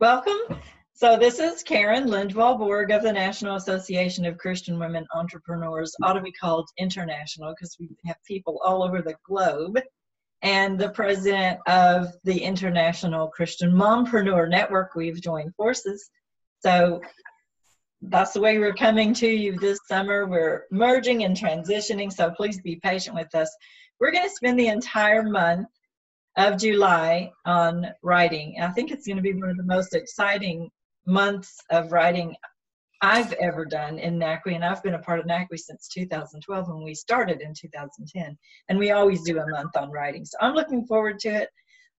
Welcome. So this is Karen Lindwall-Bourg of the National Association of Christian Women Entrepreneurs. Ought to be called international because we have people all over the globe. And the president of the International Christian Mompreneur Network. We've joined forces. So that's the way we're coming to you this summer. We're merging and transitioning, so please be patient with us. We're going to spend the entire month of July on writing. I think it's going to be one of the most exciting months of writing I've ever done in NACWE, and I've been a part of NACWE since 2012 when we started in 2010, and we always do a month on writing. So I'm looking forward to it.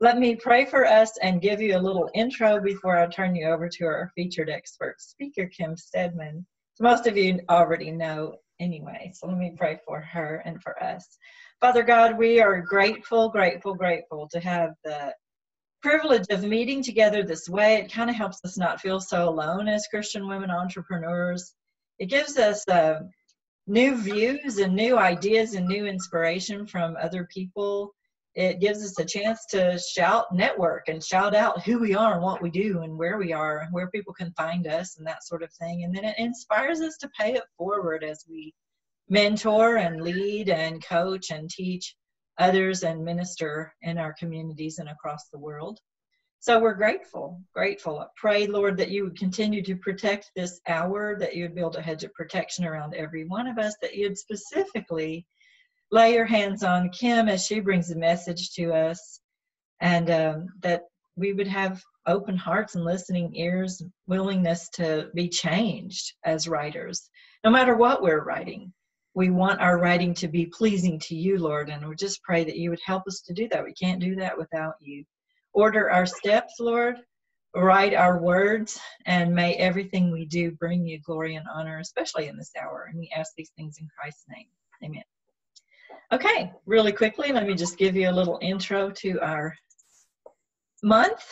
Let me pray for us and give you a little intro before I turn you over to our featured expert speaker, Kim Steadman. So most of you already know anyway, so let me pray for her and for us. Father God, we are grateful to have the privilege of meeting together this way. It kind of helps us not feel so alone as Christian women entrepreneurs. It gives us new views and new ideas and new inspiration from other people. It gives us a chance to network, and shout out who we are and what we do and where we are and where people can find us and that sort of thing. And then it inspires us to pay it forward as we mentor and lead and coach and teach others and minister in our communities and across the world. So we're grateful. I pray, Lord, that you would continue to protect this hour, that you would build a hedge of protection around every one of us, that you'd specifically lay your hands on Kim as she brings a message to us, and that we would have open hearts and listening ears, willingness to be changed as writers, no matter what we're writing. We want our writing to be pleasing to you, Lord, and we just pray that you would help us to do that. We can't do that without you. Order our steps, Lord. Write our words, and may everything we do bring you glory and honor, especially in this hour. And we ask these things in Christ's name. Amen. Okay, really quickly, let me just give you a little intro to our month.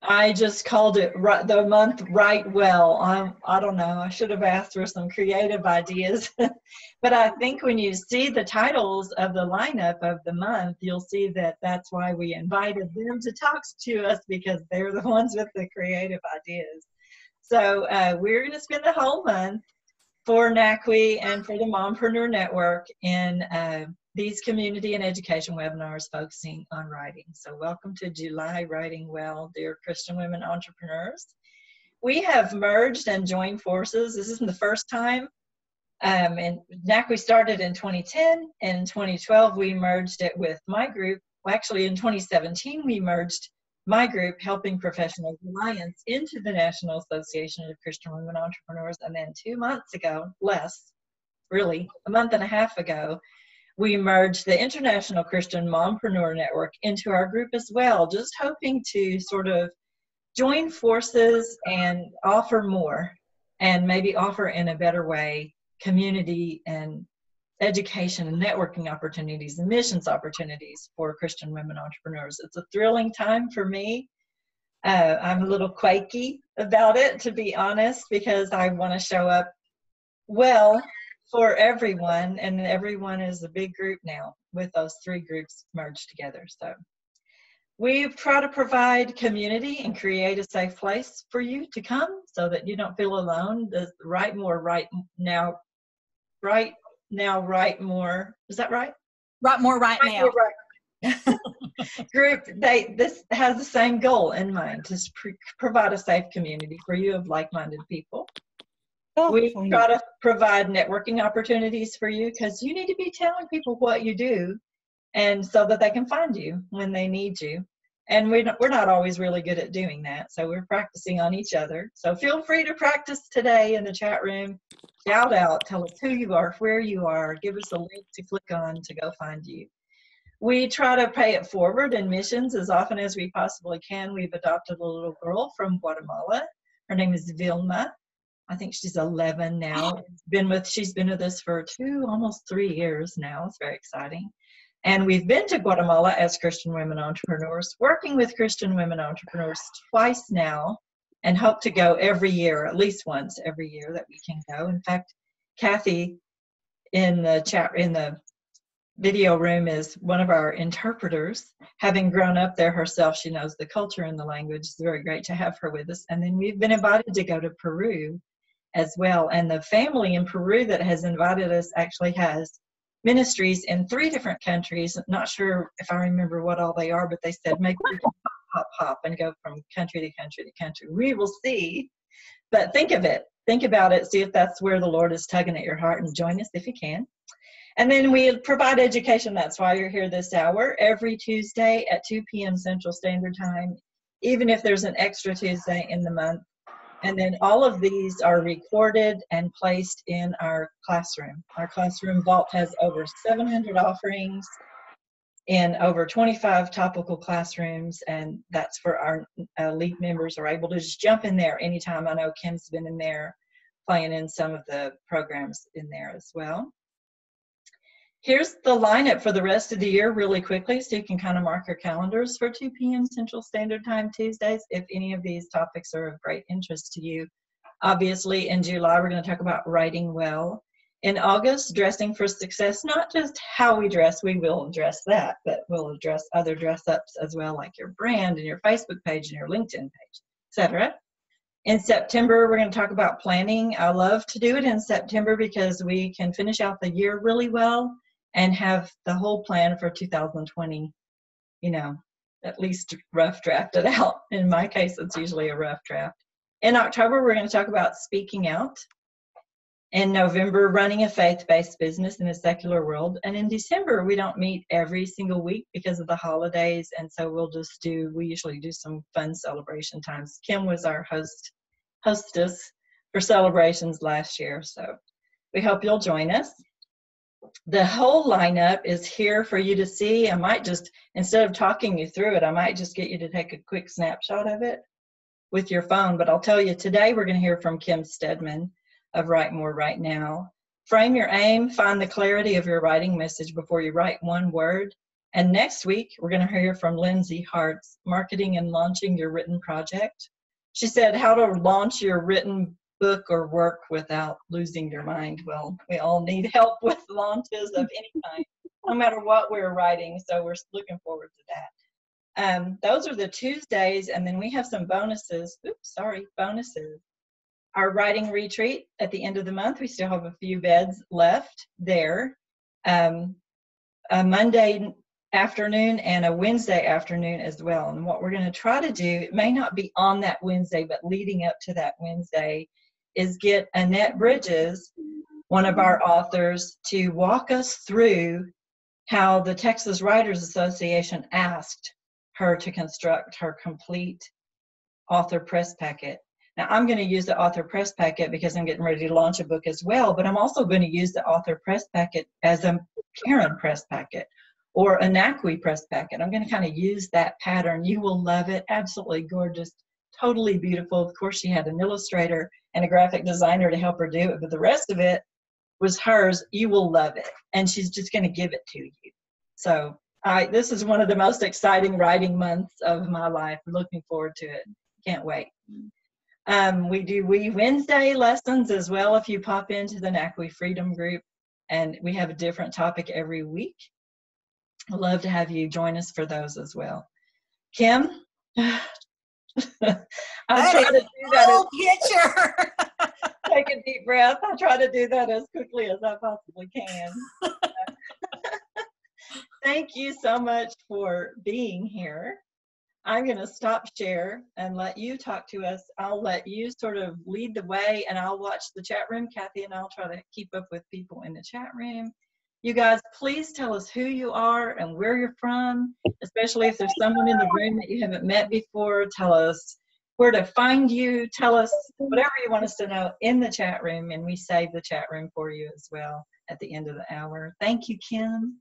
I just called it the month Write Well. I don't know, I should have asked for some creative ideas. But I think when you see the titles of the lineup of the month, you'll see that that's why we invited them to talk to us, because they're the ones with the creative ideas. So we're going to spend the whole month for NACWE and for the Mompreneur Network in these community and education webinars focusing on writing. So welcome to July Writing Well, dear Christian women entrepreneurs. We have merged and joined forces. This isn't the first time. And NACWE started in 2010. In 2012, we merged it with my group. Well, actually, in 2017, we merged my group, Helping Professionals Alliance, into the National Association of Christian Women Entrepreneurs. And then 2 months ago, a month and a half ago, we merged the International Christian Mompreneur Network into our group as well, just hoping to sort of join forces and offer more, and maybe offer in a better way community and education and networking opportunities and missions opportunities for Christian women entrepreneurs. It's a thrilling time for me. I'm a little quaky about it, to be honest, because I want to show up well for everyone, and everyone is a big group now with those 3 groups merged together. So we've tried to provide community and create a safe place for you to come so that you don't feel alone. The Write More, Write Now, Write More. Is that right? Write More, Write Now. Group, this has the same goal in mind, to provide a safe community for you of like-minded people. We try to provide networking opportunities for you, because you need to be telling people what you do, and so that they can find you when they need you. And we're not always really good at doing that, so we're practicing on each other. So feel free to practice today in the chat room. Shout out, tell us who you are, where you are, give us a link to click on to go find you. We try to pay it forward in missions as often as we possibly can. We've adopted a little girl from Guatemala. Her name is Vilma. I think she's 11 now. She's been with us for almost 3 years now. It's very exciting. And we've been to Guatemala as Christian women entrepreneurs, working with Christian women entrepreneurs twice now, and hope to go every year, at least once every year that we can go. In fact, Kathy in the video room is one of our interpreters. Having grown up there herself, she knows the culture and the language. It's very great to have her with us. And then we've been invited to go to Peru as well. And the family in Peru that has invited us actually has ministries in 3 different countries. I'm not sure if I remember what all they are, but they said maybe we can hop and go from country to country to country. We will see. But think of it. Think about it. See if that's where the Lord is tugging at your heart, and join us if you can. And then we provide education. That's why you're here this hour, every Tuesday at 2 p.m. Central Standard Time, even if there's an extra Tuesday in the month. And then all of these are recorded and placed in our classroom. Our classroom vault has over 700 offerings in over 25 topical classrooms, and that's for our elite members are able to just jump in there anytime. I know Kim's been in there playing in some of the programs in there as well. Here's the lineup for the rest of the year really quickly, so you can kind of mark your calendars for 2 p.m. Central Standard Time Tuesdays if any of these topics are of great interest to you. Obviously, in July, we're going to talk about writing well. In August, dressing for success, not just how we dress, we will address that, but we'll address other dress-ups as well, like your brand and your Facebook page and your LinkedIn page, etc. In September, we're going to talk about planning. I love to do it in September because we can finish out the year really well and have the whole plan for 2020, you know, at least rough drafted out. In my case, it's usually a rough draft. In October, we're going to talk about speaking out. In November, running a faith-based business in a secular world. And in December, we don't meet every single week because of the holidays. And so we usually do some fun celebration times. Kim was our hostess for celebrations last year. So we hope you'll join us. The whole lineup is here for you to see. I might just, instead of talking you through it, I might just get you to take a quick snapshot of it with your phone. But I'll tell you, today we're going to hear from Kim Steadman of Write More Right Now. Frame your aim, find the clarity of your writing message before you write one word. And next week, we're going to hear from Lindsay Hart's Marketing and Launching Your Written Project. She said how to launch your written book or work without losing your mind. Well, we all need help with launches of any kind, no matter what we're writing. So we're looking forward to that. Those are the Tuesdays, and then we have some bonuses. Bonuses. Our writing retreat at the end of the month, we still have a few beds left there. A Monday afternoon and a Wednesday afternoon as well. And what we're going to try to do, it may not be on that Wednesday, but leading up to that Wednesday, is get Annette Bridges, one of our authors, to walk us through how the Texas Writers Association asked her to construct her complete author press packet. Now, I'm going to use the author press packet because I'm getting ready to launch a book as well, but I'm also going to use the author press packet as a Karen press packet or a NACWE press packet. I'm going to kind of use that pattern. You will love it. Absolutely gorgeous, totally beautiful. Of course, she had an illustrator and a graphic designer to help her do it, but the rest of it was hers. You will love it, and she's just going to give it to you. So this is one of the most exciting writing months of my life. I'm looking forward to it. Can't wait. We do Wednesday lessons as well if you pop into the NACWE Freedom Group, and we have a different topic every week. I'd love to have you join us for those as well. Kim, I'll try to do that. Picture. Take a deep breath. I'll try to do that as quickly as I possibly can. Thank you so much for being here. I'm going to stop share and let you talk to us. I'll let you sort of lead the way, and I'll watch the chat room. Kathy and I'll try to keep up with people in the chat room. You guys, please tell us who you are and where you're from, especially if there's someone in the room that you haven't met before. Tell us where to find you. Tell us whatever you want us to know in the chat room, and we save the chat room for you as well at the end of the hour. Thank you, Kim.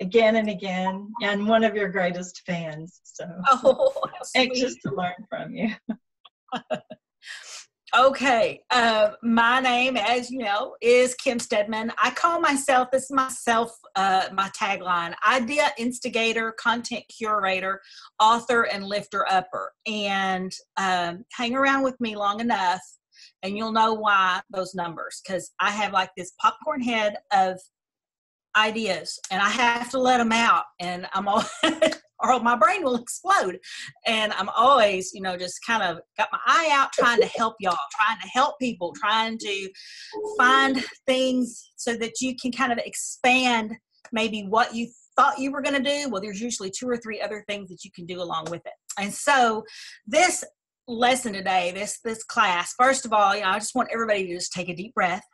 Again and again, and one of your greatest fans. So anxious to learn from you. Okay, my name, as you know, is Kim Steadman. I call myself, this is myself, my tagline, idea instigator, content curator, author, and lifter upper. And hang around with me long enough, and you'll know why those numbers, because I have like this popcorn head of ideas, and I have to let them out, and I'm all or my brain will explode. And I'm always, just kind of got my eye out, trying to help y'all, trying to help people, trying to find things so that you can kind of expand maybe what you thought you were going to do. Well, there's usually 2 or 3 other things that you can do along with it. And so this lesson today, this class, first of all, I just want everybody to just take a deep breath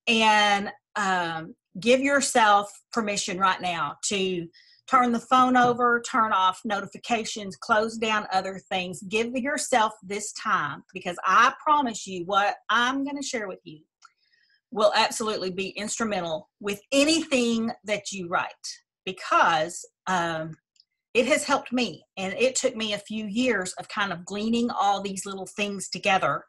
and give yourself permission right now to turn the phone over, turn off notifications, close down other things. Give yourself this time, because I promise you what I'm going to share with you will absolutely be instrumental with anything that you write, because it has helped me. And it took me a few years of kind of gleaning all these little things together.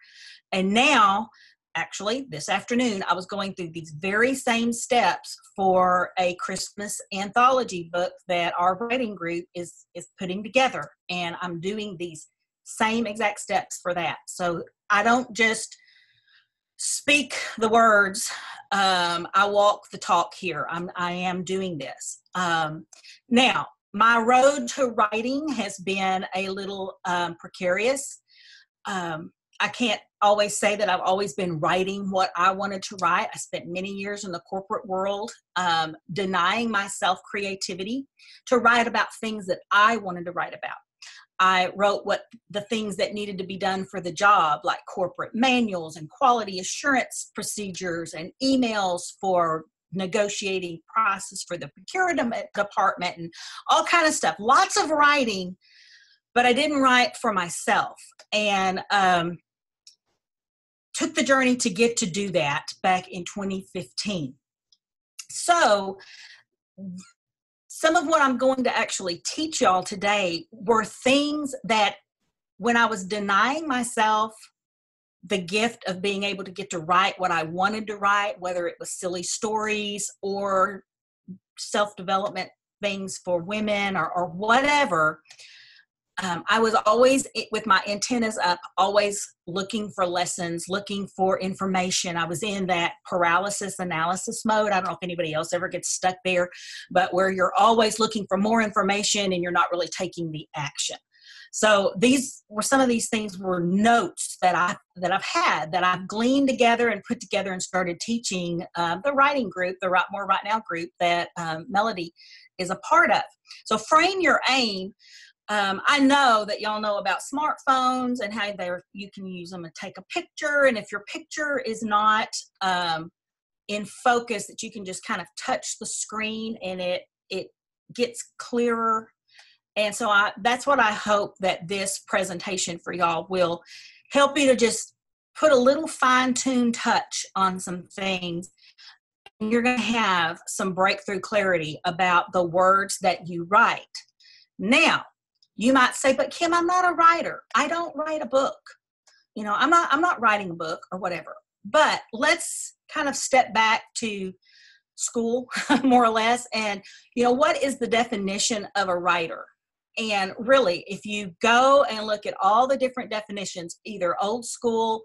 And now, actually, this afternoon, I was going through these very same steps for a Christmas anthology book that our writing group is putting together. And I'm doing these same exact steps for that. So I don't just speak the words. I walk the talk here. I am doing this. Now, my road to writing has been a little precarious. I can't always say that I've always been writing what I wanted to write. I spent many years in the corporate world, denying myself creativity to write about things that I wanted to write about. I wrote the things that needed to be done for the job, like corporate manuals and quality assurance procedures and emails for negotiating prices for the procurement department and all kind of stuff. Lots of writing, but I didn't write for myself. And took the journey to get to do that back in 2015. So some of what I'm going to actually teach y'all today were things that when I was denying myself the gift of being able to get to write what I wanted to write, whether it was silly stories or self-development things for women or whatever, I was always, with my antennas up, always looking for lessons, looking for information. I was in that paralysis analysis mode. I don't know if anybody else ever gets stuck there, but where you're always looking for more information and you're not really taking the action. So some of these things were notes that I've gleaned together and put together and started teaching the writing group, the Write More Right Now group that Melody is a part of. So frame your aim. I know that y'all know about smartphones and how you can use them to take a picture. And if your picture is not in focus, that you can just kind of touch the screen and it gets clearer. And so that's what I hope that this presentation for y'all will help you to just put a little fine-tuned touch on some things. And you're going to have some breakthrough clarity about the words that you write. Now, you might say, but Kim, I'm not a writer. I don't write a book. I'm not writing a book or whatever. But let's kind of step back to school, more or less. And, what is the definition of a writer? And really, if you go and look at all the different definitions, either old school,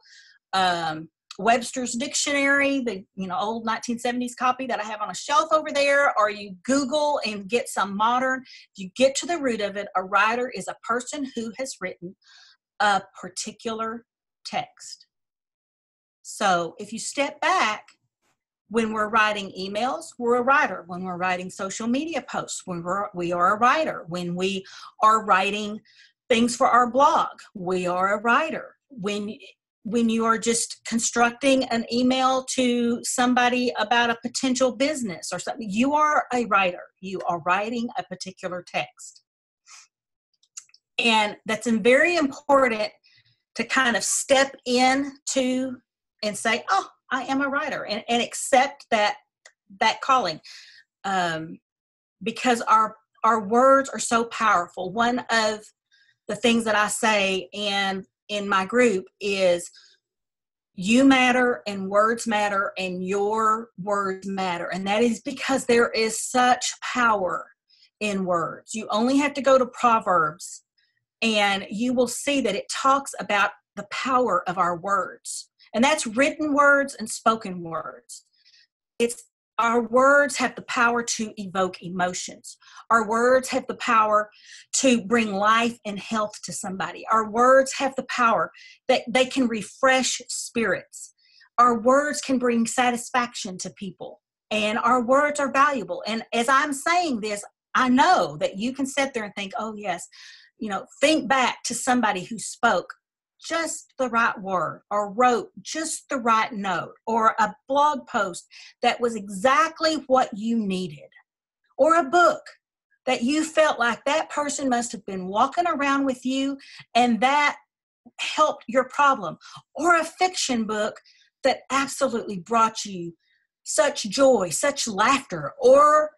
Webster's Dictionary, the old 1970s copy that I have on a shelf over there, or you Google and get some modern, if you get to the root of it, a writer is a person who has written a particular text. So if you step back, when we're writing emails, we're a writer. When we're writing social media posts, we are a writer. When we are writing things for our blog, we are a writer. When you are just constructing an email to somebody about a potential business or something, you are a writer. You are writing a particular text. And that's very important to kind of step into and say, oh, I am a writer, and accept that calling, because our words are so powerful. One of the things that I say in my group is, you matter and words matter and your words matter. And that is because there is such power in words. You only have to go to Proverbs and you will see that it talks about the power of our words. And that's written words and spoken words. It's Our words have the power to evoke emotions. Our words have the power to bring life and health to somebody. Our words have the power that they can refresh spirits. Our words can bring satisfaction to people. And our words are valuable. And as I'm saying this, I know that you can sit there and think, oh, yes, think back to somebody who spoke just the right word or wrote just the right note or a blog post that was exactly what you needed, or a book that you felt like that person must have been walking around with you and that helped your problem, or a fiction book that absolutely brought you such joy, such laughter, or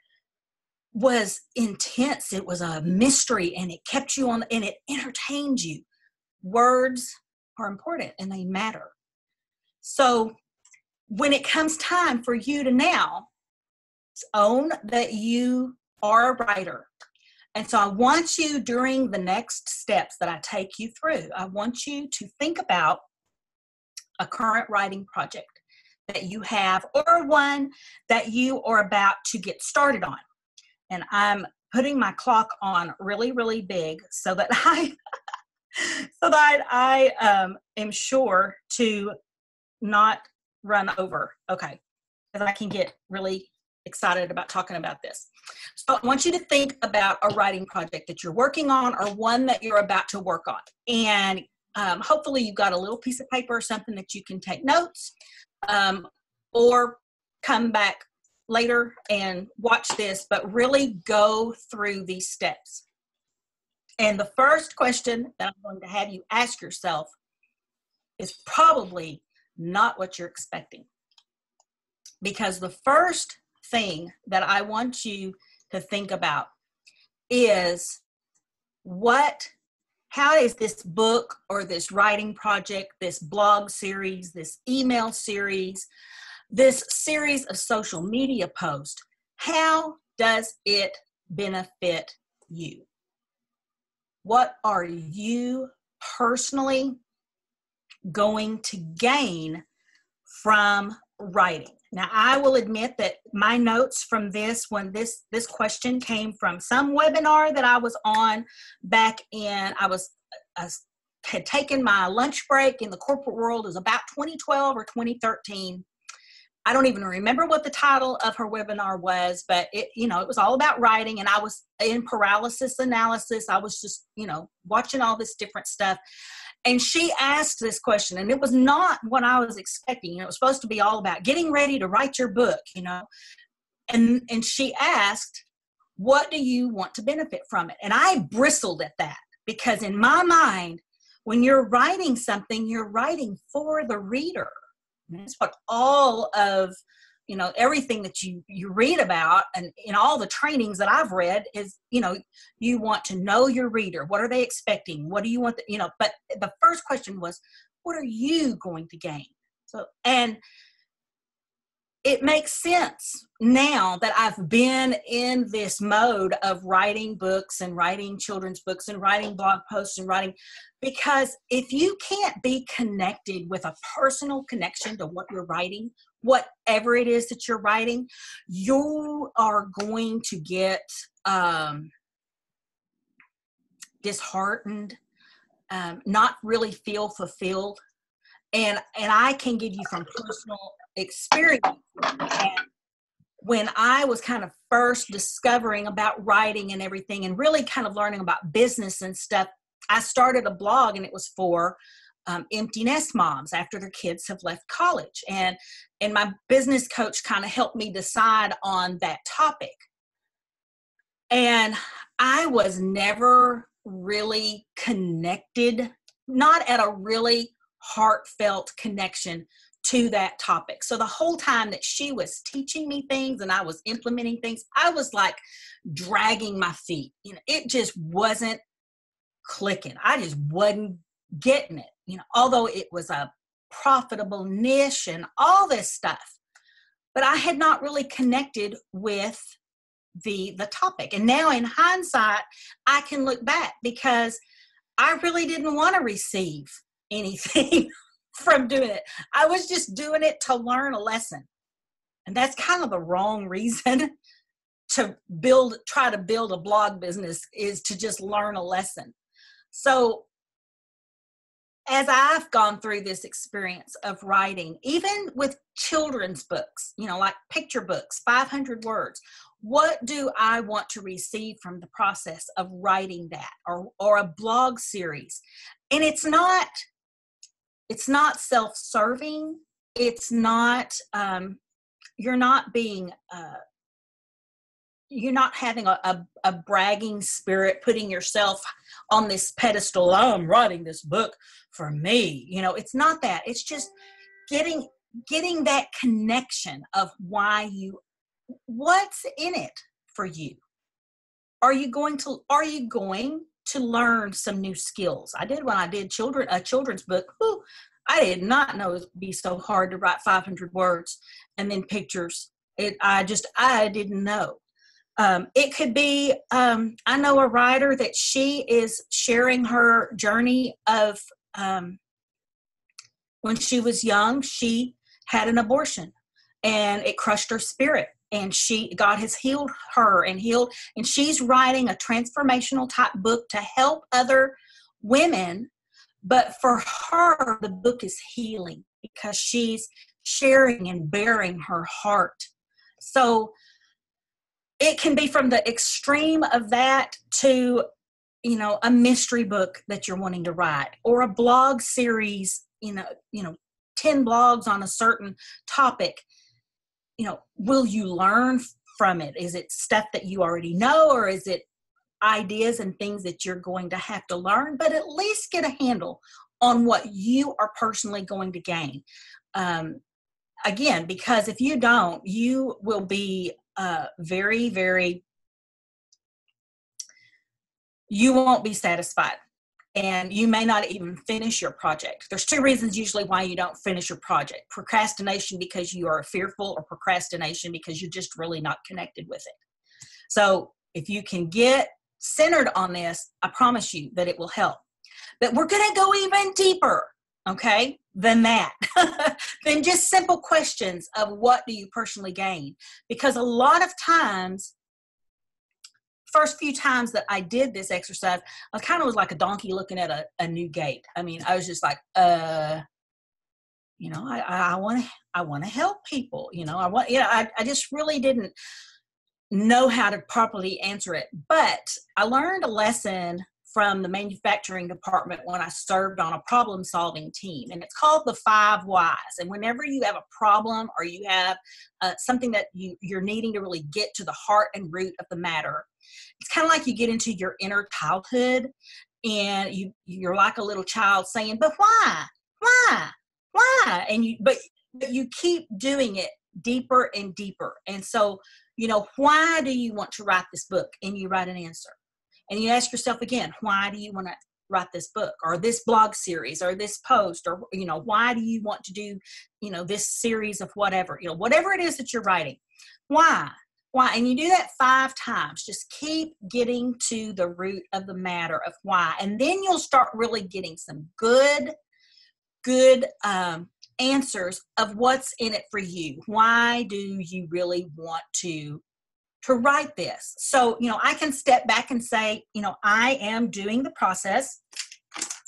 was intense. It was a mystery and it kept you on and it entertained you. Words are important and they matter. So when it comes time for you to now own that you are a writer, and so I want you, during the next steps that I take you through, I want you to think about a current writing project that you have, or one that you are about to get started on. And I'm putting my clock on really, really big so that I am sure to not run over. Okay. Because I can get really excited about talking about this. So I want you to think about a writing project that you're working on, or one that you're about to work on. And hopefully you've got a little piece of paper or something that you can take notes, or come back later and watch this, but really go through these steps. And the first question that I'm going to have you ask yourself is probably not what you're expecting. Because the first thing that I want you to think about is how is this book or this writing project, this blog series, this email series, this series of social media posts, how does it benefit you? What are you personally going to gain from writing? Now, I will admit that my notes from this, when this question came from some webinar that I was on back in, I had taken my lunch break in the corporate world. It was about 2012 or 2013. I don't even remember what the title of her webinar was, but it was all about writing, and I was in paralysis analysis. I was just, watching all this different stuff. And she asked this question, and it was not what I was expecting. It was supposed to be all about getting ready to write your book, And she asked, what do you want to benefit from it? And I bristled at that, because in my mind, when you're writing something, you're writing for the reader. And that's what all of, everything that you read about, and in all the trainings that I've read is, you want to know your reader. What are they expecting? What do you want? But the first question was, what are you going to gain? So, and it makes sense now that I've been in this mode of writing books and writing children's books and writing blog posts and writing, because if you can't be connected with a personal connection to what you're writing, whatever it is that you're writing, you are going to get disheartened, not really feel fulfilled. And I can give you from personal experience. And when I was kind of first discovering about writing and everything, and really kind of learning about business and stuff, I started a blog, and it was for empty nest moms after their kids have left college. And my business coach kind of helped me decide on that topic. And I was never really connected, not at a really heartfelt connection to that topic. So the whole time that she was teaching me things and I was implementing things, I was like dragging my feet. It just wasn't clicking. I just wasn't getting it, although it was a profitable niche and all this stuff, but I had not really connected with the topic. And now in hindsight, I can look back, because I really didn't want to receive anything from doing it. I was just doing it to learn a lesson. And that's kind of the wrong reason to try to build a blog business, is to just learn a lesson. So as I've gone through this experience of writing, even with children's books, like picture books, 500 words, what do I want to receive from the process of writing that, or a blog series? And it's not self-serving. It's not, you're not having a bragging spirit, putting yourself on this pedestal. Oh, I'm writing this book for me. It's not that. It's just getting that connection of what's in it for you. Are you going to learn some new skills? I did when I did a children's book. I did not know it would be so hard to write 500 words and then pictures. I didn't know. It could be, I know a writer that she is sharing her journey of when she was young, she had an abortion and it crushed her spirit. And God has healed her and she's writing a transformational type book to help other women. But for her, the book is healing because she's sharing and bearing her heart. So it can be from the extreme of that to, a mystery book that you're wanting to write, or a blog series, 10 blogs on a certain topic. Will you learn from it? Is it stuff that you already know, or is it ideas and things that you're going to have to learn? But at least get a handle on what you are personally going to gain. Again, because if you don't, you will be very, very, you won't be satisfied, and you may not even finish your project. There's 2 reasons usually why you don't finish your project: procrastination because you are fearful, or procrastination because you're just really not connected with it. So if you can get centered on this, I promise you that it will help. But we're going to go even deeper, okay, than that, than just simple questions of what do you personally gain? Because a lot of times, first few times that I did this exercise, I kind of was like a donkey looking at a new gate. I mean, I was just like, I want to help people. I just really didn't know how to properly answer it. But I learned a lesson from the manufacturing department when I served on a problem-solving team, and it's called the 5 whys. And whenever you have a problem, or you have something that you're needing to really get to the heart and root of the matter, it's kind of like you get into your inner childhood, and you're like a little child saying, "But why? And but you keep doing it deeper and deeper. And so, why do you want to write this book? And you write an answer. And you ask yourself again, why do you want to write this book, or this blog series, or this post, or, why do you want to do, this series of whatever, whatever it is that you're writing? Why? And you do that 5 times. Just keep getting to the root of the matter of why. And then you'll start really getting some good answers of what's in it for you. Why do you really want to write this? So, I can step back and say, I am doing the process.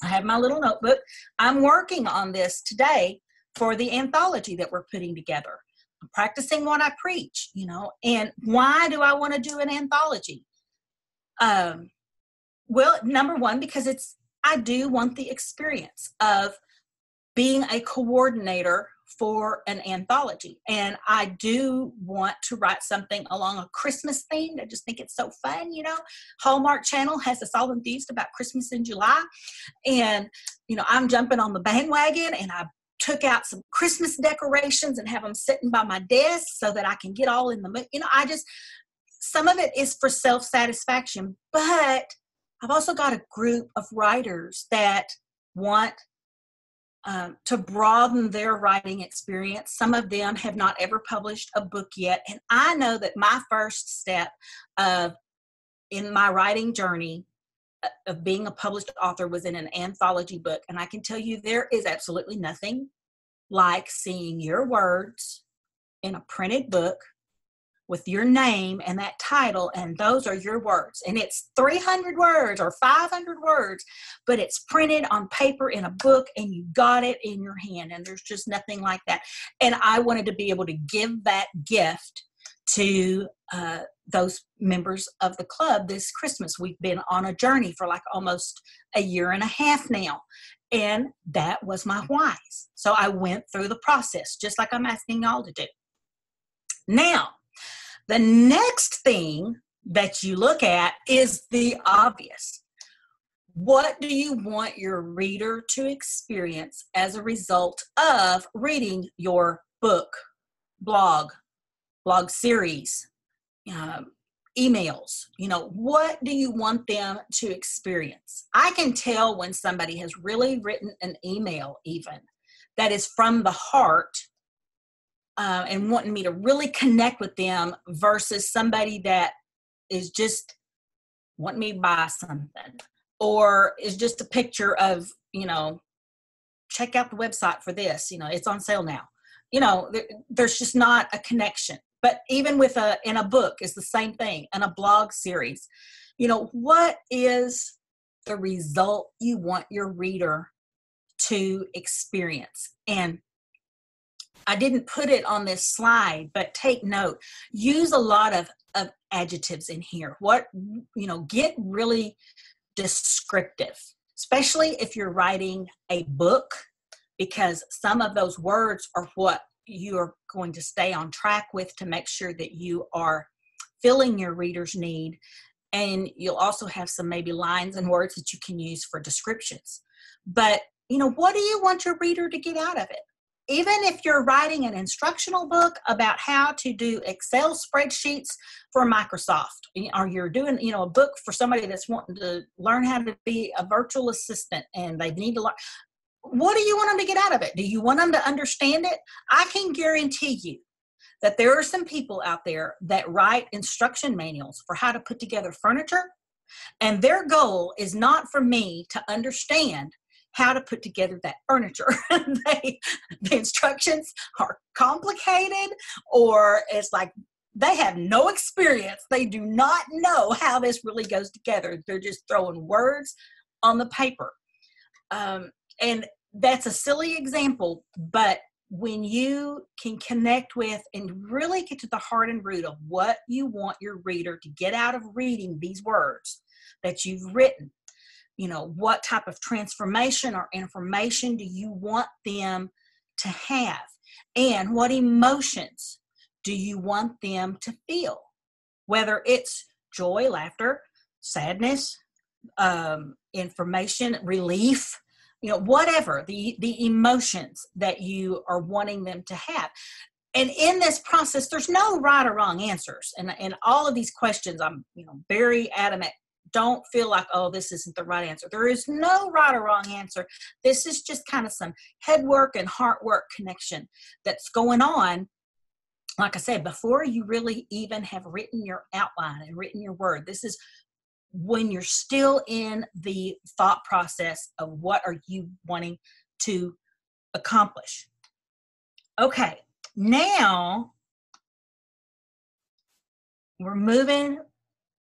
I have my little notebook. I'm working on this today for the anthology that we're putting together. I'm practicing what I preach, and why do I want to do an anthology? Well, number one, because I do want the experience of being a coordinator for an anthology. And I do want to write something along a Christmas theme. I just think it's so fun, Hallmark Channel has us all enthused about Christmas in July. And, I'm jumping on the bandwagon, and I took out some Christmas decorations and have them sitting by my desk so that I can get all in the mood. Some of it is for self-satisfaction, but I've also got a group of writers that want to broaden their writing experience. Some of them have not ever published a book yet. And I know that my first step in my writing journey of being a published author was in an anthology book. And I can tell you there is absolutely nothing like seeing your words in a printed book with your name and that title, and those are your words. And it's 300 words or 500 words, but it's printed on paper in a book, and you got it in your hand, and there's just nothing like that. And I wanted to be able to give that gift to those members of the club this Christmas. We've been on a journey for like almost a year and a half now, and that was my whys. So I went through the process, just like I'm asking y'all to do. Now, the next thing that you look at is the obvious. What do you want your reader to experience as a result of reading your book, blog series, emails? What do you want them to experience? I can tell when somebody has really written an email even that is from the heart, and wanting me to really connect with them versus somebody that is just wanting me to buy something, or is just a picture of, check out the website for this, it's on sale now. There's just not a connection. But even with in a book is the same thing, in a blog series. What is the result you want your reader to experience? And I didn't put it on this slide, but take note. Use a lot of adjectives in here. Get really descriptive, especially if you're writing a book, because some of those words are what you're going to stay on track with to make sure that you are filling your reader's need. And you'll also have some maybe lines and words that you can use for descriptions. But, what do you want your reader to get out of it? Even if you're writing an instructional book about how to do Excel spreadsheets for Microsoft, or you're doing, a book for somebody that's wanting to learn how to be a virtual assistant and they need to learn, what do you want them to get out of it? Do you want them to understand it? I can guarantee you that there are some people out there that write instruction manuals for how to put together furniture, and their goal is not for me to understand how to put together that furniture. The instructions are complicated, or it's like they have no experience. They do not know how this really goes together. They're just throwing words on the paper. And that's a silly example, but when you can connect with and really get to the heart and root of what you want your reader to get out of reading these words that you've written, what type of transformation or information do you want them to have? And what emotions do you want them to feel? Whether it's joy, laughter, sadness, information, relief, whatever the emotions that you are wanting them to have. And in this process, there's no right or wrong answers. And all of these questions, I'm very adamant. Don't feel like, oh, this isn't the right answer. There is no right or wrong answer. This is just kind of some head work and heart work connection that's going on. Like I said, before you really even have written your outline and written your word, this is when you're still in the thought process of what are you wanting to accomplish. Okay, now we're moving.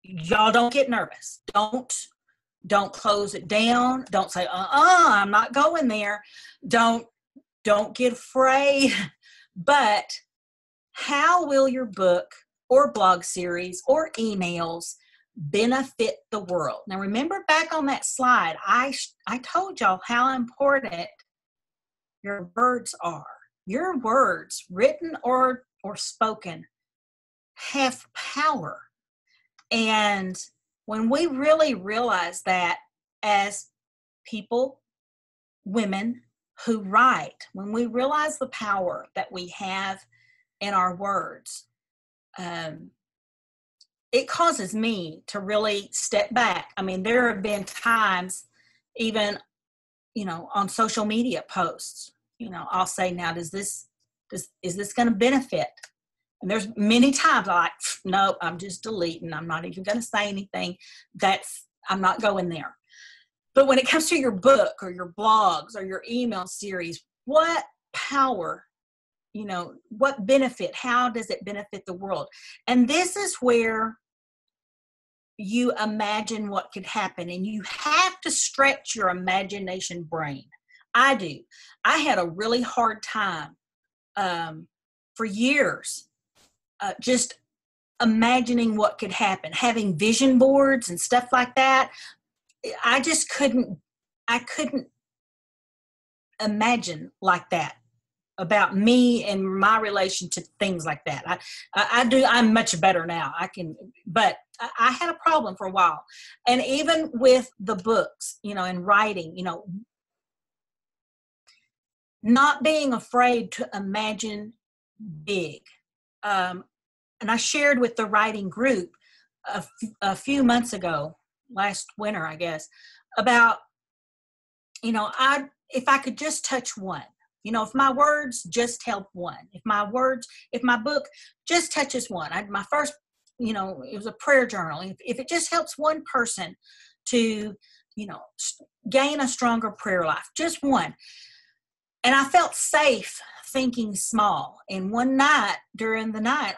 Y'all don't get nervous. Don't close it down. Don't say, I'm not going there. Don't get afraid. But how will your book or blog series or emails benefit the world? Now, remember back on that slide, I told y'all how important your words are. Your words, written or spoken, have power. And when we really realize that as people, women who write, when we realize the power that we have in our words, it causes me to really step back. I mean, there have been times even, on social media posts, I'll say, now, is this going to benefit? And there's many times I'm like, nope, I'm just deleting. I'm not even going to say anything. I'm not going there. But when it comes to your book or your blogs or your email series, what power what benefit, how does it benefit the world? And this is where you imagine what could happen, and you have to stretch your imagination brain. I do. I had a really hard time for years just imagining what could happen, having vision boards and stuff like that. I couldn't imagine like that about me and my relation to things like that. I'm much better now. But I had a problem for a while. And even with the books, and writing, not being afraid to imagine big. And I shared with the writing group a few months ago, last winter, I guess, about, if I could just touch one, if my words just help one, if my book just touches one, my first, it was a prayer journal. If it just helps one person to, gain a stronger prayer life, just one. And I felt safe thinking small. And one night, during the night,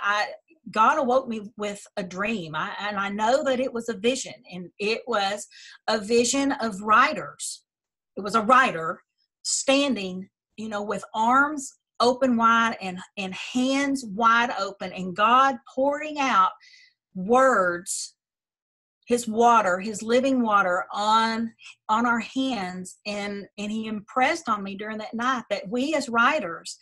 God awoke me with a dream. And I know that it was a vision. And it was a vision of writers. It was a writer standing, with arms open wide and hands wide open, and God pouring out words, his water, his living water on our hands. And he impressed on me during that night that we as writers,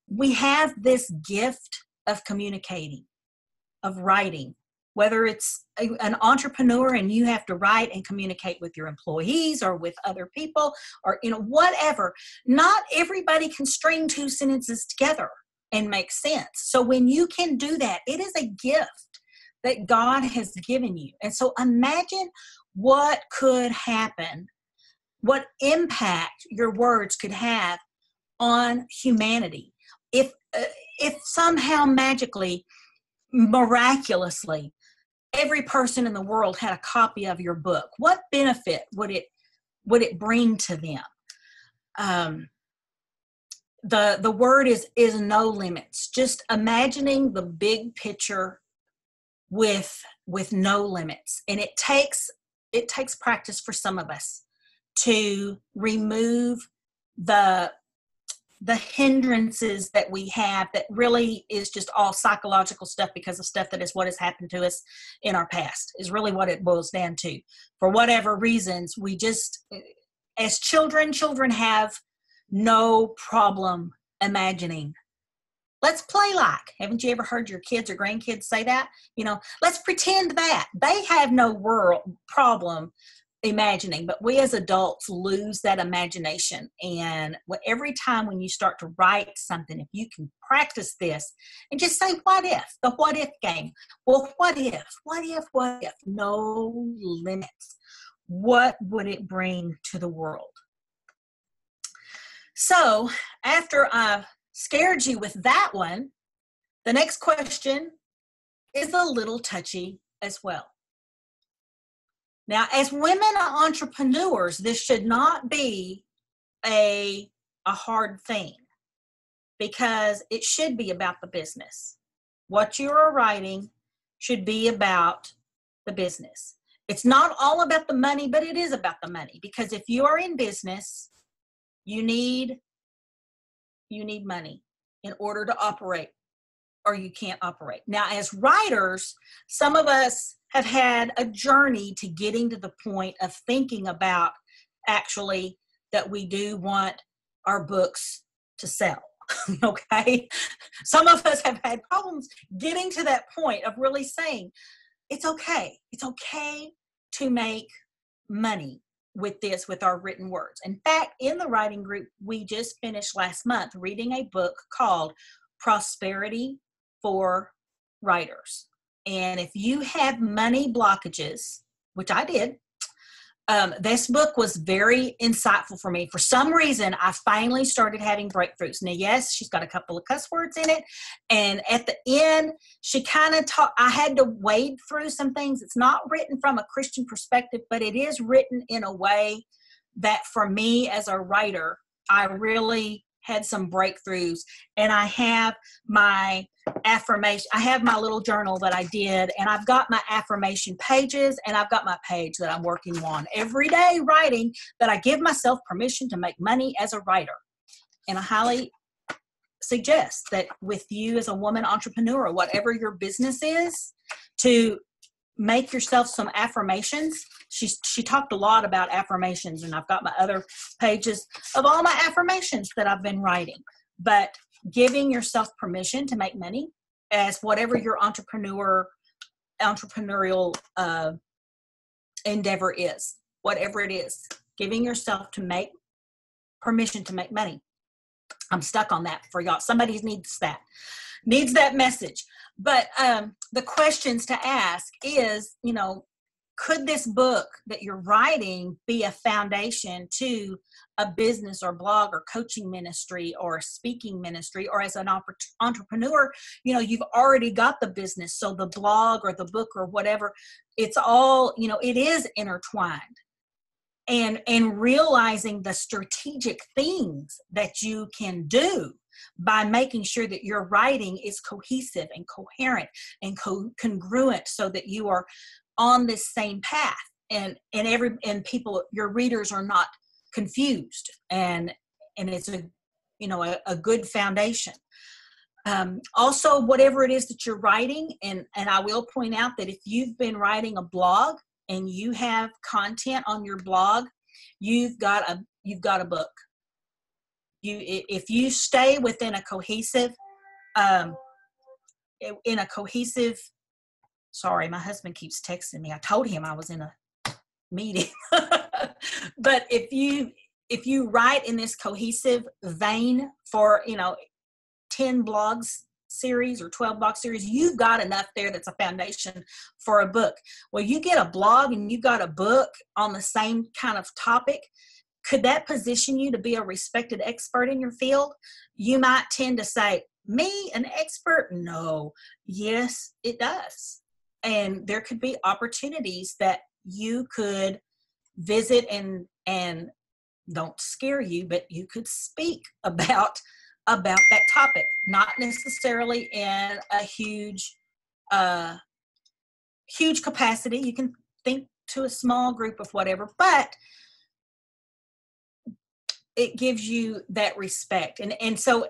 we have this gift of communicating, of writing, whether it's an entrepreneur and you have to write and communicate with your employees or with other people or, whatever. Not everybody can string two sentences together and make sense. So when you can do that, it is a gift that God has given you. And so imagine what could happen, what impact your words could have on humanity. If somehow magically, miraculously, every person in the world had a copy of your book, what benefit would it bring to them? The word is no limits. Just imagining the big picture with no limits. And it takes practice for some of us to remove the hindrances that we have that really is just all psychological stuff because of stuff that is what has happened to us in our past, is really what it boils down to. For whatever reasons, we just, as children have no problem imagining. Let's play like. Haven't you ever heard your kids or grandkids say that? Let's pretend that. They have no problem imagining, but we as adults lose that imagination. And every time when you start to write something, if you can practice this and just say, what if? The what if game. Well, what if? No limits. What would it bring to the world? So after I scared you with that one, the next question is a little touchy as well. Now, as women entrepreneurs, this should not be a hard thing, because it should be about the business. What you are writing should be about the business. It's not all about the money, but it is about the money, because if you are in business, you need money in order to operate, or you can't operate. Now, as writers, some of us have had a journey to getting to the point of thinking about actually that we do want our books to sell. Okay. Some of us have had problems getting to that point of really saying, it's okay. It's okay to make money with this, with our written words. In fact, in the writing group, we just finished last month reading a book called Prosperity for Writers. And if you have money blockages, which I did, this book was very insightful for me. For some reason, I finally started having breakthroughs. Now, yes, she's got a couple of cuss words in it. And at the end, she kind of I had to wade through some things. It's not written from a Christian perspective, but it is written in a way that for me as a writer, I really had some breakthroughs, and I have my affirmation. I have my little journal that I did, and I've got my affirmation pages, and I've got my page that I'm working on every day writing that I give myself permission to make money as a writer. And I highly suggest that with you as a woman entrepreneur, whatever your business is, to make yourself some affirmations. She talked a lot about affirmations, and I've got my other pages of all my affirmations that I've been writing. But giving yourself permission to make money as whatever your entrepreneurial endeavor is, whatever it is, giving yourself permission to make money. I'm stuck on that for y'all. Somebody needs that message. But the questions to ask is, could this book that you're writing be a foundation to a business or blog or coaching ministry or a speaking ministry? Or as an entrepreneur, you've already got the business. So the blog or the book or whatever, it's all, it is intertwined. And realizing the strategic things that you can do by making sure that your writing is cohesive and coherent and congruent, so that you are on this same path, and people, your readers, are not confused, and it's a good foundation. Also, whatever it is that you're writing, and I will point out that if you've been writing a blog and you have content on your blog, you've got a book. If you stay within a cohesive, sorry, my husband keeps texting me. I told him I was in a meeting. But if you write in this cohesive vein for 10 blogs series or 12 blog series, you've got enough there that's a foundation for a book. Well, you get a blog and you've got a book on the same kind of topic. Could that position you to be a respected expert in your field? You might tend to say, me, an expert? No. Yes, it does. And there could be opportunities that you could visit and don't scare you, but you could speak about that topic, not necessarily in a huge capacity. You can think to a small group of whatever, but it gives you that respect. And so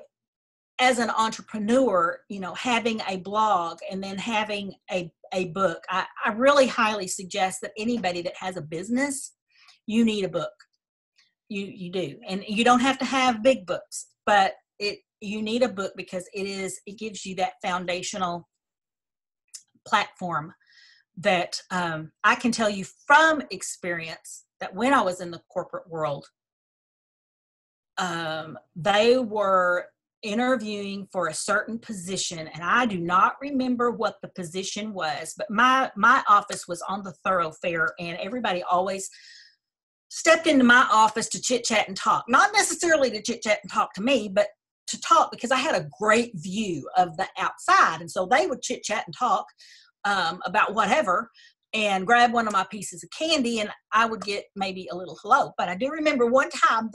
as an entrepreneur, having a blog and then having a book, I really highly suggest that anybody that has a business, you need a book. You do. And you don't have to have big books, but you need a book because it gives you that foundational platform that I can tell you from experience that when I was in the corporate world, they were interviewing for a certain position, and I do not remember what the position was, but my office was on the thoroughfare, and everybody always stepped into my office to chit chat and talk. Not necessarily to chit chat and talk to me, but to talk because I had a great view of the outside. And so they would chit chat and talk about whatever and grab one of my pieces of candy, and I would get maybe a little hello. But I do remember one time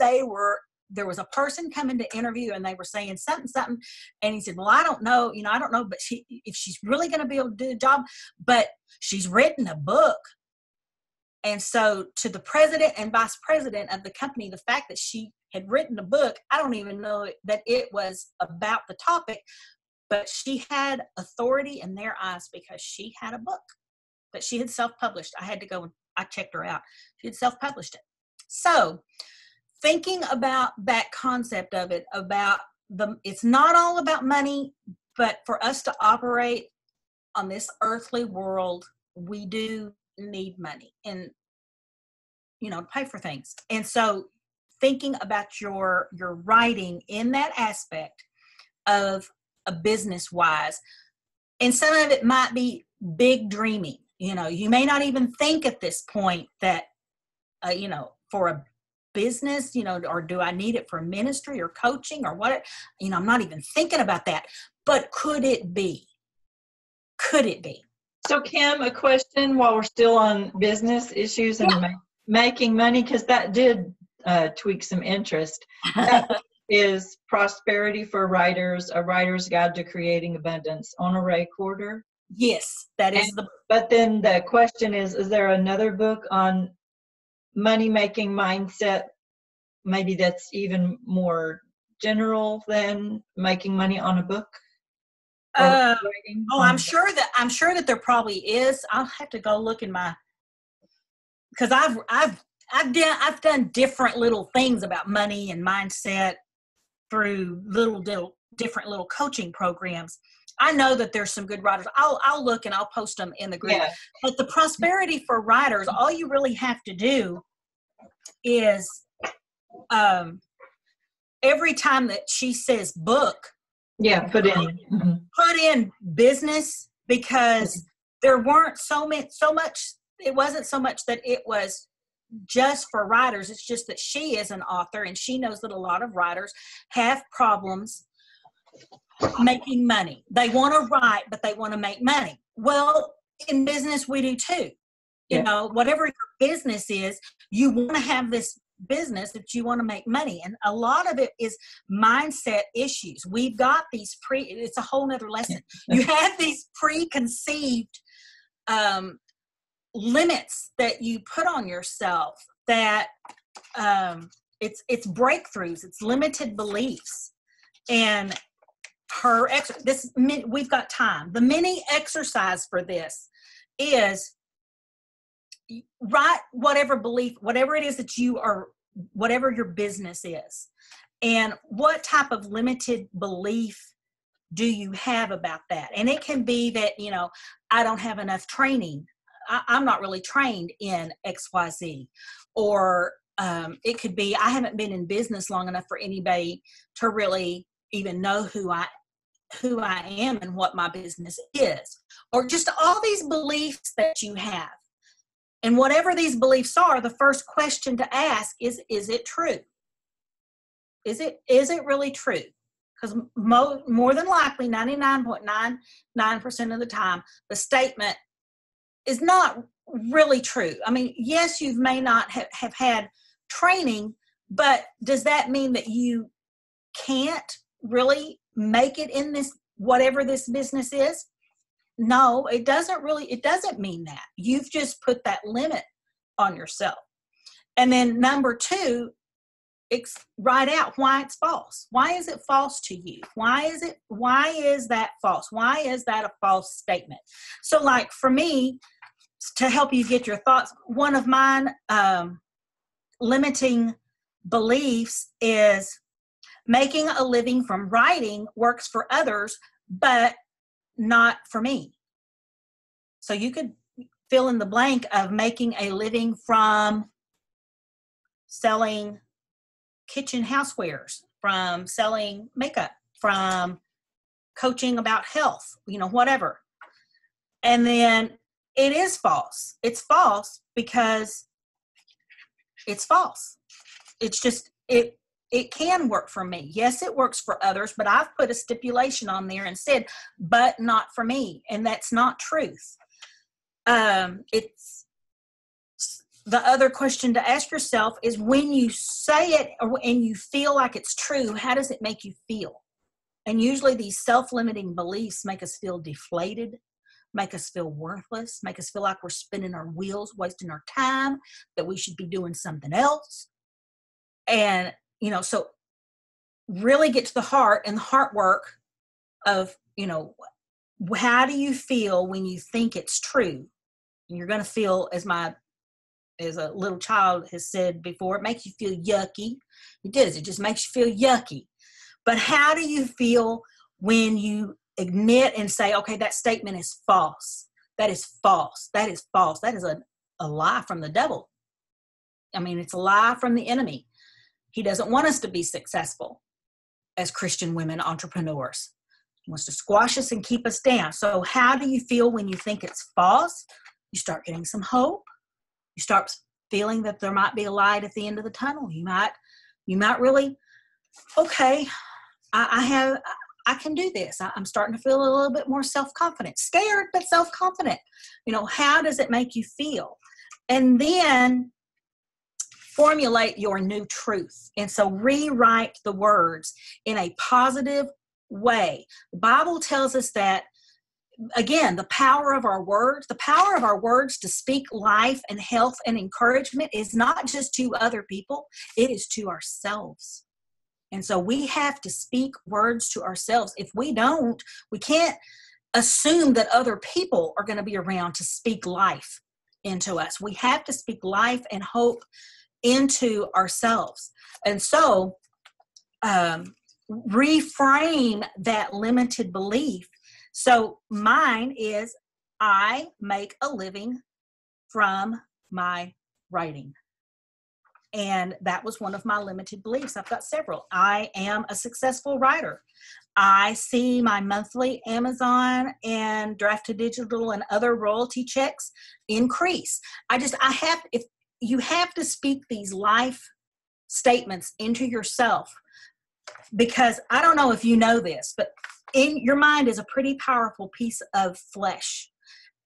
there was a person coming to interview and they were saying something. And he said, well, I don't know, but if she's really going to be able to do the job, but she's written a book. And so to the president and vice president of the company, the fact that she had written a book, I don't even know that it was about the topic, but she had authority in their eyes because she had a book that she had self-published. I had to go and I checked her out. She had self-published it. So thinking about that concept of it, it's not all about money, but for us to operate on this earthly world, we do need money and, to pay for things. And so thinking about your writing in that aspect of a business wise, and some of it might be big dreaming, you may not even think at this point that, for a business, or do I need it for ministry or coaching or what, I'm not even thinking about that, but could it be? So Kim, a question while we're still on business issues and making money, because that did tweak some interest. is Prosperity for Writers, A Writer's Guide to Creating Abundance on a Ray Quarter. Yes, that is But then the question is there another book on money-making mindset, maybe that's even more general than making money on a book? I'm sure that there probably is. I'll have to go look in my, because I've done different little things about money and mindset through different little coaching programs. I know that there's some good writers. I'll look and I'll post them in the group. Yeah. But the Prosperity for Writers, all you really have to do is every time that she says book, put in business, because there weren't so much. It wasn't so much that it was just for writers. It's just that she is an author and she knows that a lot of writers have problems making money. They want to write, but they want to make money. Well, in business, we do too. You know, whatever your business is, you want to have this business that you want to make money. And a lot of it is mindset issues. We've got these it's a whole nother lesson. You have these preconceived limits that you put on yourself, that it's breakthroughs, it's limited beliefs. And we've got time. The mini exercise for this is write whatever belief, whatever it is that you are, whatever your business is, and what type of limited belief do you have about that. And it can be that, you know, I don't have enough training. I'm not really trained in XYZ. Or it could be, I haven't been in business long enough for anybody to really even know who I am and what my business is. Or just all these beliefs that you have. And whatever these beliefs are, the first question to ask is it true? Is it really true? Because more than likely, 99.99% of the time, the statement is not really true. I mean, yes, you may not have had training, but does that mean that you can't really make it in this, whatever this business is? No, it doesn't mean that. You've just put that limit on yourself. And then number two, write out why it's false. Why is it false to you? Why is that false? Why is that a false statement? So like for me, to help you get your thoughts, one of mine limiting beliefs is making a living from writing works for others, but not for me. So you could fill in the blank of making a living from selling kitchen housewares, from selling makeup, from coaching about health, you know, whatever. And then it is false. It's false because it's false. It's just, it can work for me. Yes, it works for others, but I've put a stipulation on there and said, but not for me. And that's not truth. It's the other question to ask yourself is, when you say it and you feel like it's true, how does it make you feel? And usually these self-limiting beliefs make us feel deflated, make us feel worthless, make us feel like we're spinning our wheels, wasting our time, that we should be doing something else. And, you know, so really get to the heart and the heart work of, you know, how do you feel when you think it's true? And you're going to feel, as a little child has said before, it makes you feel yucky. It does. It just makes you feel yucky. But how do you feel when you admit and say, okay, that statement is false. That is false. That is false. That is a lie from the devil. I mean, it's a lie from the enemy. He doesn't want us to be successful as Christian women entrepreneurs. He wants to squash us and keep us down. So how do you feel when you think it's false? You start getting some hope. You start feeling that there might be a light at the end of the tunnel. You might really, okay, I can do this. I'm starting to feel a little bit more self-confident, scared, but self-confident. You know, how does it make you feel? And then formulate your new truth. And so rewrite the words in a positive way. The Bible tells us that, again, the power of our words to speak life and health and encouragement is not just to other people, it is to ourselves. And so we have to speak words to ourselves. If we don't, we can't assume that other people are going to be around to speak life into us. We have to speak life and hope into ourselves. And so reframe that limited belief. So mine is, I make a living from my writing. And that was one of my limited beliefs. I've got several. I am a successful writer. I see my monthly Amazon and Draft to Digital and other royalty checks increase. If you have to speak these life statements into yourself, because I don't know if you know this, but your mind is a pretty powerful piece of flesh.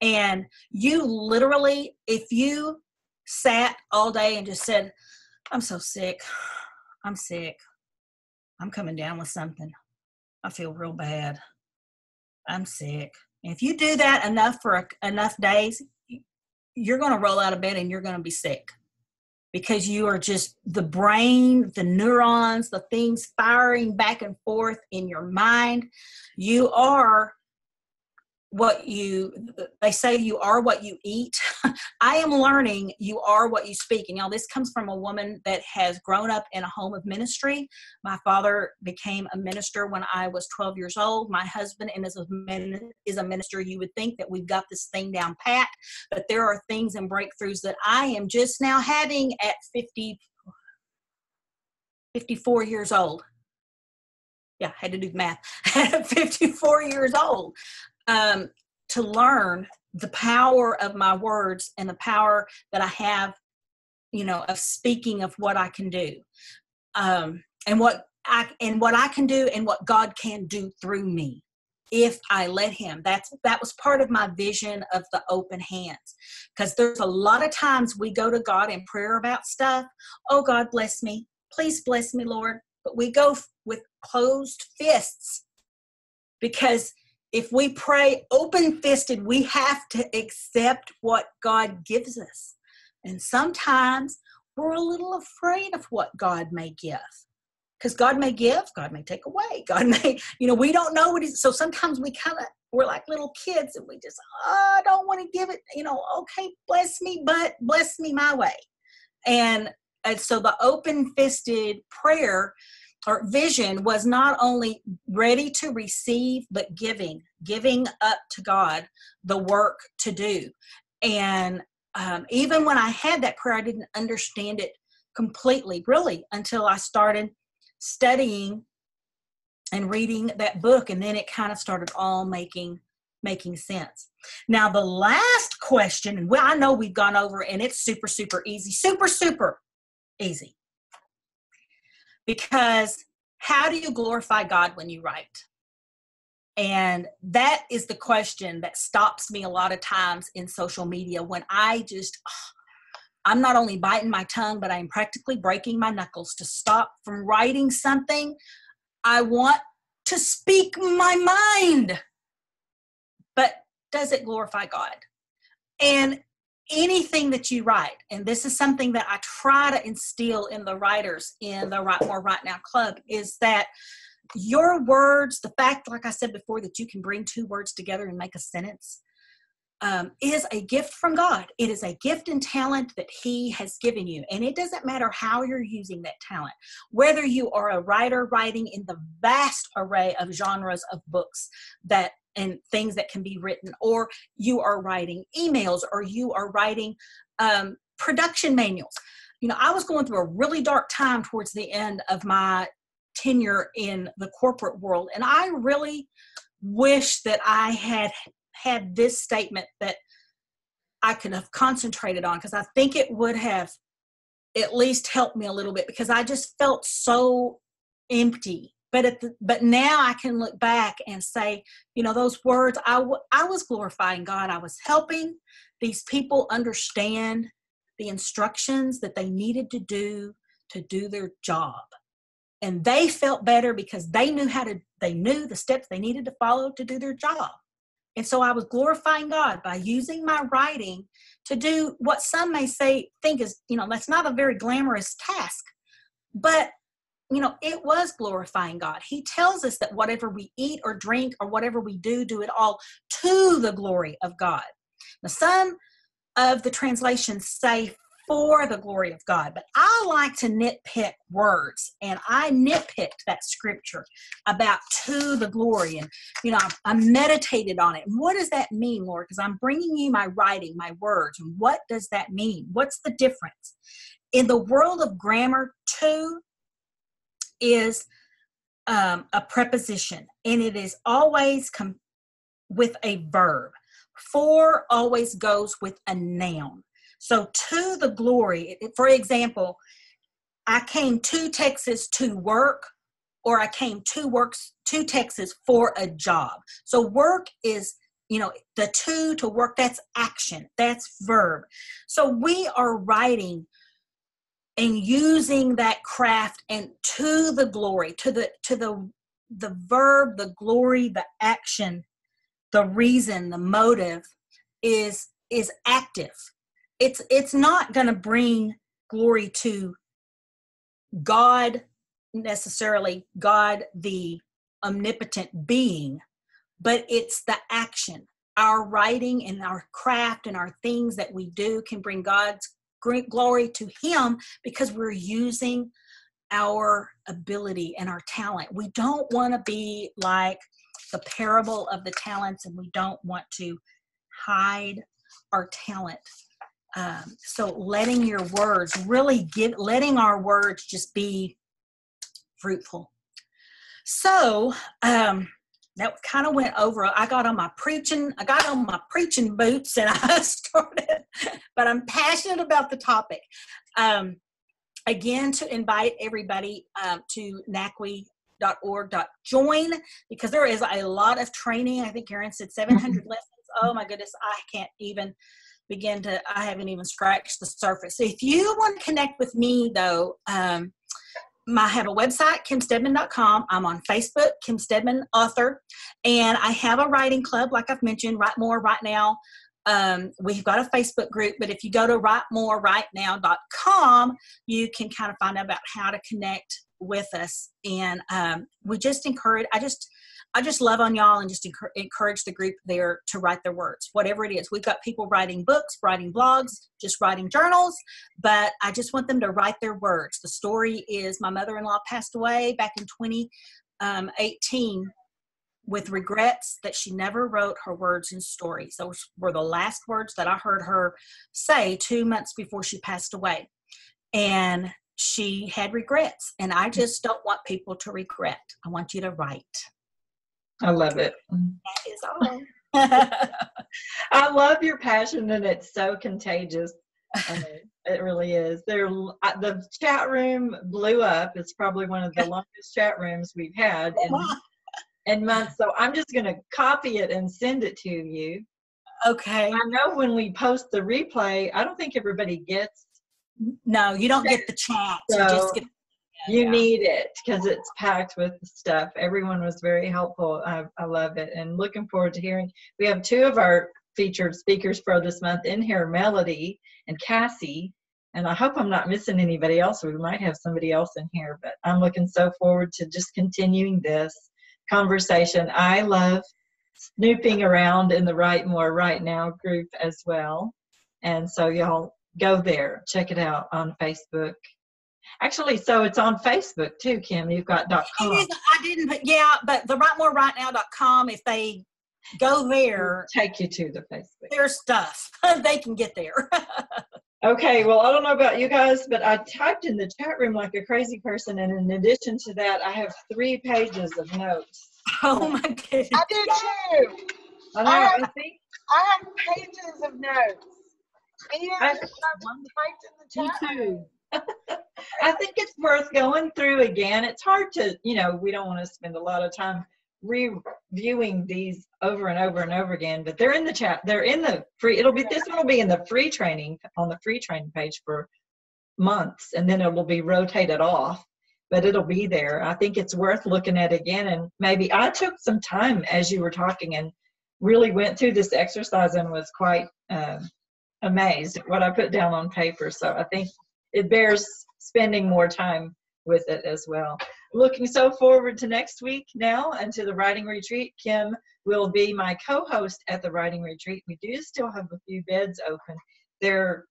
And you literally, if you sat all day and just said, I'm so sick, I'm sick, I'm coming down with something, I feel real bad, I'm sick. And if you do that enough for enough days, you're going to roll out of bed and you're going to be sick. Because you are just, the brain, the neurons, the things firing back and forth in your mind. You are they say you are what you eat. I am learning you are what you speak. And this comes from a woman that has grown up in a home of ministry. My father became a minister when I was 12 years old. My husband is a minister. You would think that we've got this thing down pat, but there are things and breakthroughs that I am just now having at 54 years old. Yeah, I had to do the math. At 54 years old. To learn the power of my words and the power that I have, of speaking of what I can do, and what I can do and what God can do through me if I let Him. That was part of my vision of the open hands, because there's a lot of times we go to God in prayer about stuff. Oh, God, bless me. Please bless me, Lord. But we go with closed fists, because if we pray open-fisted, we have to accept what God gives us. And sometimes we're a little afraid of what God may give. Because God may give, God may take away. God may, we don't know what He's, so sometimes we're like little kids and we just, I don't want to give it, okay, bless me, but bless me my way. And so the open-fisted prayer or vision was not only ready to receive, but giving up to God the work to do. And even when I had that prayer, I didn't understand it completely, really, until I started studying and reading that book. And then it kind of started all making sense. Now, the last question, and I know we've gone over, and it's super, super easy, super, super easy. Because how do you glorify God when you write? And that is the question that stops me a lot of times in social media, when I'm not only biting my tongue, but I'm practically breaking my knuckles to stop from writing something. I want to speak my mind. But does it glorify God? And anything that you write, and this is something that I try to instill in the writers in the Write More Right Now Club, is that your words, the fact, like I said before, that you can bring two words together and make a sentence, is a gift from God. It is a gift and talent that He has given you. And it doesn't matter how you're using that talent, whether you are a writer writing in the vast array of genres of books and things that can be written, or you are writing emails, or you are writing production manuals. I was going through a really dark time towards the end of my tenure in the corporate world, and I really wish that I had this statement that I could have concentrated on, because I think it would have at least helped me a little bit, because I just felt so empty. But now I can look back and say, those words, I was glorifying God. I was helping these people understand the instructions that they needed to do their job. And they felt better because they knew the steps they needed to follow to do their job. And so I was glorifying God by using my writing to do what some may think is, that's not a very glamorous task. But, it was glorifying God. He tells us that whatever we eat or drink or whatever we do it all to the glory of God. Now, some of the translations say for the glory of God, but I like to nitpick words, and I nitpicked that scripture about to the glory, and I meditated on it. And what does that mean, Lord? Because I'm bringing you my writing, my words, and what does that mean? What's the difference? In the world of grammar, to is a preposition, and it is always with a verb. For always goes with a noun. So to the glory, for example, I came to Texas to work, or I came to Texas for a job. So work is, the to work, that's action, that's verb. So we are writing and using that craft and to the glory, to the verb, the glory, the action, the reason, the motive is active. It's not going to bring glory to God necessarily, God the omnipotent being, but it's the action. Our writing and our craft and our things that we do can bring God's great glory to Him because we're using our ability and our talent. We don't want to be like the parable of the talents, and we don't want to hide our talent. So letting your words letting our words just be fruitful. So that kind of went over. I got on my preaching boots and I started, but I'm passionate about the topic. Again, to invite everybody to NACWE.org.join, because there is a lot of training. I think Karen said 700 lessons. Oh my goodness, I haven't even scratched the surface. So if you want to connect with me though, I have a website, kimsteadman.com. I'm on Facebook, Kim Steadman Author, and I have a writing club, like I've mentioned, Write More Right Now. We've got a Facebook group, but if you go to writemorerightnow.com, you can kind of find out about how to connect with us. And we just encourage, I just love on y'all and just encourage the group there to write their words, whatever it is. We've got people writing books, writing blogs, just writing journals, but I just want them to write their words. The story is my mother-in-law passed away back in 2018 with regrets that she never wrote her words and stories. Those were the last words that I heard her say 2 months before she passed away. And she had regrets, and I just don't want people to regret. I want you to write. I love it. That is all. I love your passion, and it's so contagious. It really is. The chat room blew up. It's probably one of the longest chat rooms we've had in months. So I'm just going to copy it and send it to you. Okay. I know when we post the replay, I don't think everybody gets. No, you don't get the chat. So you just get. You need it because it's packed with stuff. Everyone was very helpful. I love it, and looking forward to hearing. We have 2 of our featured speakers for this month in here, Melody and Cassie, and I hope I'm not missing anybody else. We might have somebody else in here, but I'm looking so forward to just continuing this conversation. I love snooping around in the Write More Right Now group as well, and so y'all go there, check it out on Facebook. Actually, so it's on Facebook too, Kim. You've got .com. It is, but the writemorerightnow.com, if they go there, it'll take you to the Facebook. Their stuff. They can get there. Okay, well, I don't know about you guys, but I typed in the chat room like a crazy person, and in addition to that, I have 3 pages of notes. Oh my goodness. I did too. I have pages of notes. And I've typed in the chat room. I think it's worth going through again. It's hard to, we don't want to spend a lot of time reviewing these over and over and over again, but they're in the chat. They're in the free. This one will be in the free training on the free training page for months, and then it will be rotated off, but it'll be there. I think it's worth looking at again, and maybe I took some time as you were talking and really went through this exercise and was quite amazed at what I put down on paper. So I think it bears spending more time with it as well. Looking so forward to next week now and to the writing retreat. Kim will be my co-host at the writing retreat. We do still have a few beds open. They're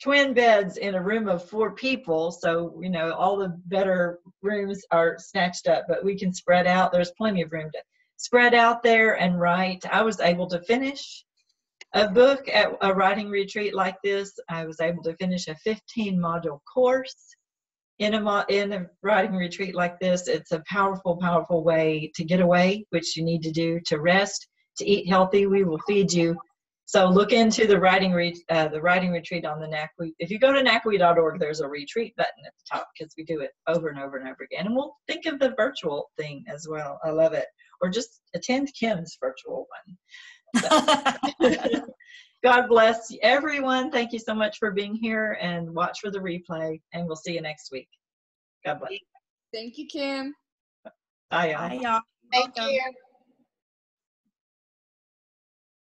twin beds in a room of 4 people, so you know all the better rooms are snatched up, but we can spread out. There's plenty of room to spread out there and write. I was able to finish a book at a writing retreat like this. I was able to finish a 15-module course in a writing retreat like this. It's a powerful, powerful way to get away, which you need to do, to rest, to eat healthy. We will feed you. So look into the writing retreat on the NACWE. If you go to NACWE.org, there's a retreat button at the top because we do it over and over and over again. And we'll think of the virtual thing as well. I love it. Or just attend Kim's virtual one. So. God bless everyone. Thank you so much for being here, and watch for the replay, and we'll see you next week. God bless. Thank you, Kim. Bye, y'all. Bye, y'all. Thank you.